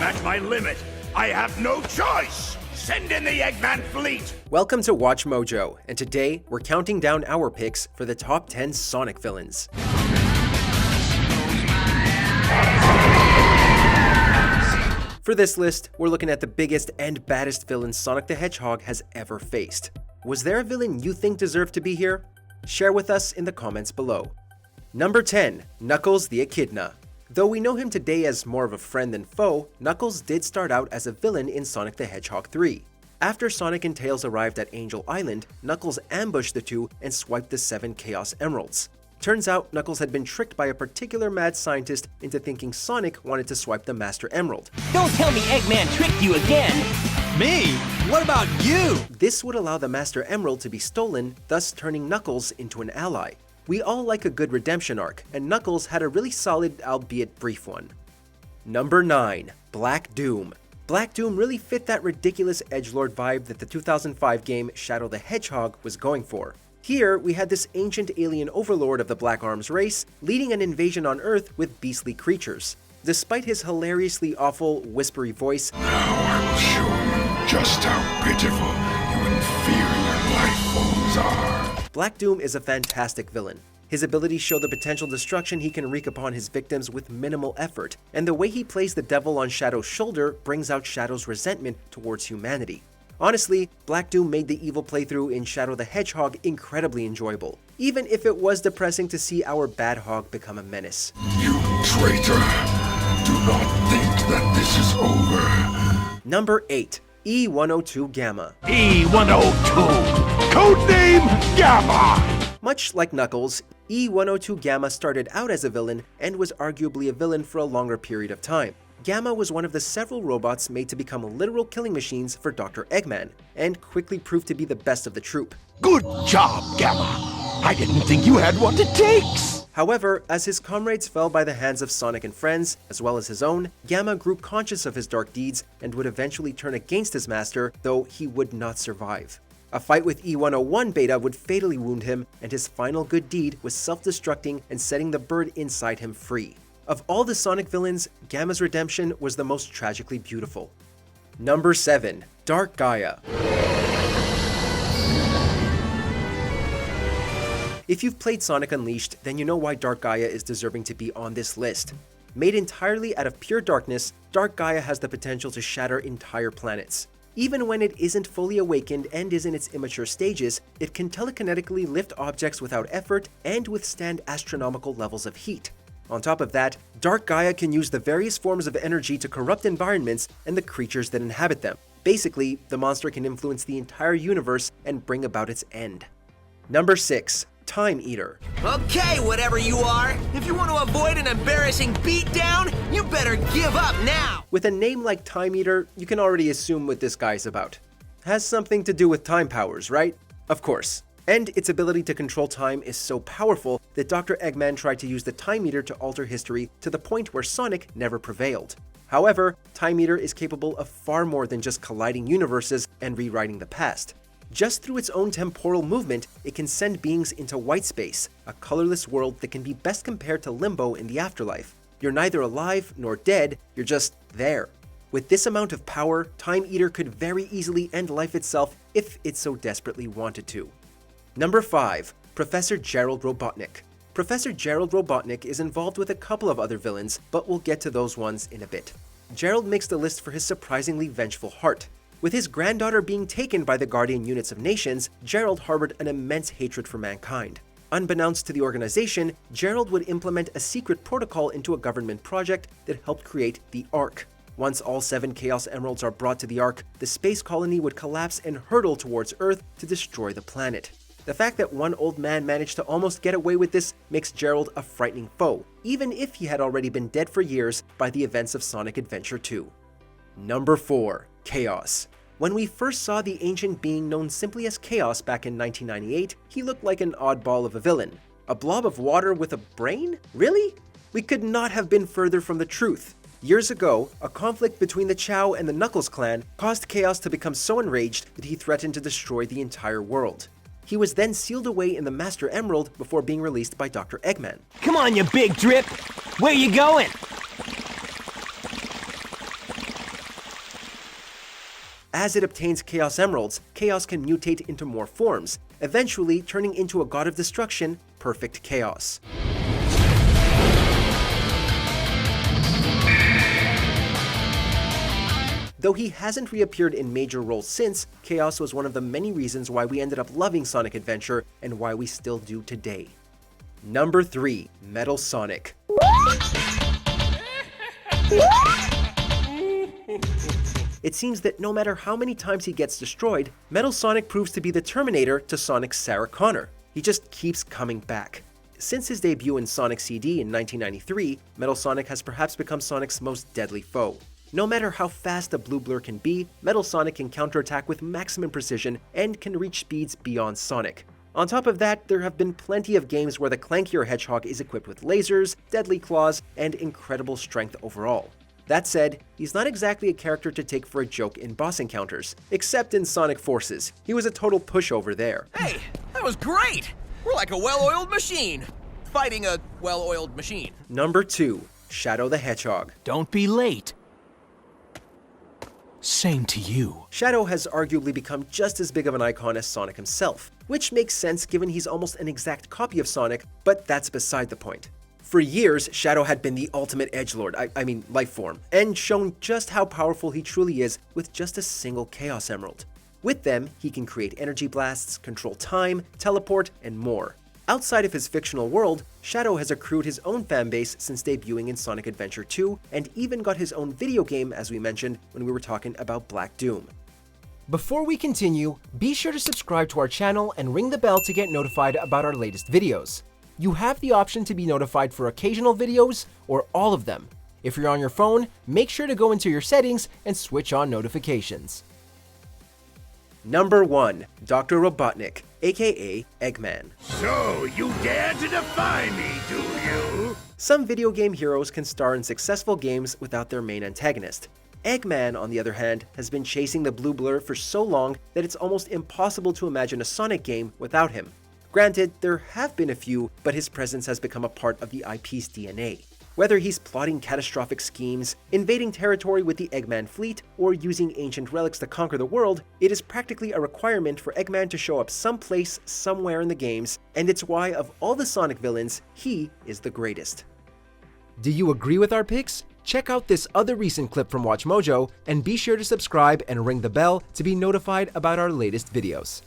at my limit. I have no choice. Send in the Eggman fleet. Welcome to Watch Mojo, and today we're counting down our picks for the top 10 Sonic villains. For this list, we're looking at the biggest and baddest villains Sonic the Hedgehog has ever faced. Was there a villain you think deserved to be here? Share with us in the comments below. Number 10. Knuckles the Echidna. Though we know him today as more of a friend than foe, Knuckles did start out as a villain in Sonic the Hedgehog 3. After Sonic and Tails arrived at Angel Island, Knuckles ambushed the two and swiped the 7 Chaos Emeralds. Turns out, Knuckles had been tricked by a particular mad scientist into thinking Sonic wanted to swipe the Master Emerald. Don't tell me Eggman tricked you again! Me? What about you? This would allow the Master Emerald to be stolen, thus turning Knuckles into an ally. We all like a good redemption arc, and Knuckles had a really solid, albeit brief one. Number 9. Black Doom. Black Doom really fit that ridiculous edgelord vibe that the 2005 game Shadow the Hedgehog was going for. Here, we had this ancient alien overlord of the Black Arms race leading an invasion on Earth with beastly creatures. Despite his hilariously awful, whispery voice, "Now I will show you just how pitiful you inferior life forms are." Black Doom is a fantastic villain. His abilities show the potential destruction he can wreak upon his victims with minimal effort, and the way he plays the devil on Shadow's shoulder brings out Shadow's resentment towards humanity. Honestly, Black Doom made the evil playthrough in Shadow the Hedgehog incredibly enjoyable, even if it was depressing to see our bad hog become a menace. You traitor! Do not think that this is over. Number 8. E102 Gamma. E102, codename Gamma. Much like Knuckles, E102 Gamma started out as a villain and was arguably a villain for a longer period of time. Gamma was one of the several robots made to become literal killing machines for Dr. Eggman, and quickly proved to be the best of the troupe. Good job, Gamma. I didn't think you had what it takes. However, as his comrades fell by the hands of Sonic and friends, as well as his own, Gamma grew conscious of his dark deeds and would eventually turn against his master, though he would not survive. A fight with E101 Beta would fatally wound him, and his final good deed was self-destructing and setting the bird inside him free. Of all the Sonic villains, Gamma's redemption was the most tragically beautiful. Number 7. Dark Gaia. If you've played Sonic Unleashed, then you know why Dark Gaia is deserving to be on this list. Made entirely out of pure darkness, Dark Gaia has the potential to shatter entire planets. Even when it isn't fully awakened and is in its immature stages, it can telekinetically lift objects without effort and withstand astronomical levels of heat. On top of that, Dark Gaia can use the various forms of energy to corrupt environments and the creatures that inhabit them. Basically, the monster can influence the entire universe and bring about its end. Number 6. Time Eater. Okay, whatever you are, if you want to avoid an embarrassing beatdown, you better give up now! With a name like Time Eater, you can already assume what this guy's about. Has something to do with time powers, right? Of course. And its ability to control time is so powerful that Dr. Eggman tried to use the Time Eater to alter history to the point where Sonic never prevailed. However, Time Eater is capable of far more than just colliding universes and rewriting the past. Just through its own temporal movement, it can send beings into white space, a colorless world that can be best compared to limbo in the afterlife. You're neither alive nor dead, you're just there. With this amount of power, Time Eater could very easily end life itself if it so desperately wanted to. Number 5. Professor Gerald Robotnik. Professor Gerald Robotnik is involved with a couple of other villains, but we'll get to those ones in a bit. Gerald makes the list for his surprisingly vengeful heart. With his granddaughter being taken by the Guardian Units of Nations, Gerald harbored an immense hatred for mankind. Unbeknownst to the organization, Gerald would implement a secret protocol into a government project that helped create the Ark. Once all 7 Chaos Emeralds are brought to the Ark, the space colony would collapse and hurtle towards Earth to destroy the planet. The fact that one old man managed to almost get away with this makes Gerald a frightening foe, even if he had already been dead for years by the events of Sonic Adventure 2. Number 4. Chaos. When we first saw the ancient being known simply as Chaos back in 1998, he looked like an oddball of a villain. A blob of water with a brain? Really? We could not have been further from the truth. Years ago, a conflict between the Chow and the Knuckles clan caused Chaos to become so enraged that he threatened to destroy the entire world. He was then sealed away in the Master Emerald before being released by Dr. Eggman. Come on, you big drip! Where you going? As it obtains Chaos Emeralds, Chaos can mutate into more forms, eventually turning into a god of destruction, Perfect Chaos. Though he hasn't reappeared in major roles since, Chaos was one of the many reasons why we ended up loving Sonic Adventure and why we still do today. Number 3. Metal Sonic. It seems that no matter how many times he gets destroyed, Metal Sonic proves to be the Terminator to Sonic's Sarah Connor. He just keeps coming back. Since his debut in Sonic CD in 1993, Metal Sonic has perhaps become Sonic's most deadly foe. No matter how fast a blue blur can be, Metal Sonic can counterattack with maximum precision and can reach speeds beyond Sonic. On top of that, there have been plenty of games where the clankier Hedgehog is equipped with lasers, deadly claws, and incredible strength overall. That said, he's not exactly a character to take for a joke in boss encounters, except in Sonic Forces. He was a total pushover there. Hey, that was great! We're like a well-oiled machine, fighting a well-oiled machine. Number 2. Shadow the Hedgehog. Don't be late. Same to you. Shadow has arguably become just as big of an icon as Sonic himself, which makes sense given he's almost an exact copy of Sonic, but that's beside the point. For years, Shadow had been the ultimate edgelord, I mean life form, and shown just how powerful he truly is with just a single Chaos Emerald. With them, he can create energy blasts, control time, teleport, and more. Outside of his fictional world, Shadow has accrued his own fanbase since debuting in Sonic Adventure 2, and even got his own video game, as we mentioned when we were talking about Black Doom. Before we continue, be sure to subscribe to our channel and ring the bell to get notified about our latest videos. You have the option to be notified for occasional videos or all of them. If you're on your phone, make sure to go into your settings and switch on notifications. Number 1. Dr. Robotnik, aka Eggman. So, you dare to defy me, do you? Some video game heroes can star in successful games without their main antagonist. Eggman, on the other hand, has been chasing the blue blur for so long that it's almost impossible to imagine a Sonic game without him. Granted, there have been a few, but his presence has become a part of the IP's DNA. Whether he's plotting catastrophic schemes, invading territory with the Eggman fleet, or using ancient relics to conquer the world, it is practically a requirement for Eggman to show up someplace, somewhere in the games, and it's why of all the Sonic villains, he is the greatest. Do you agree with our picks? Check out this other recent clip from WatchMojo, and be sure to subscribe and ring the bell to be notified about our latest videos.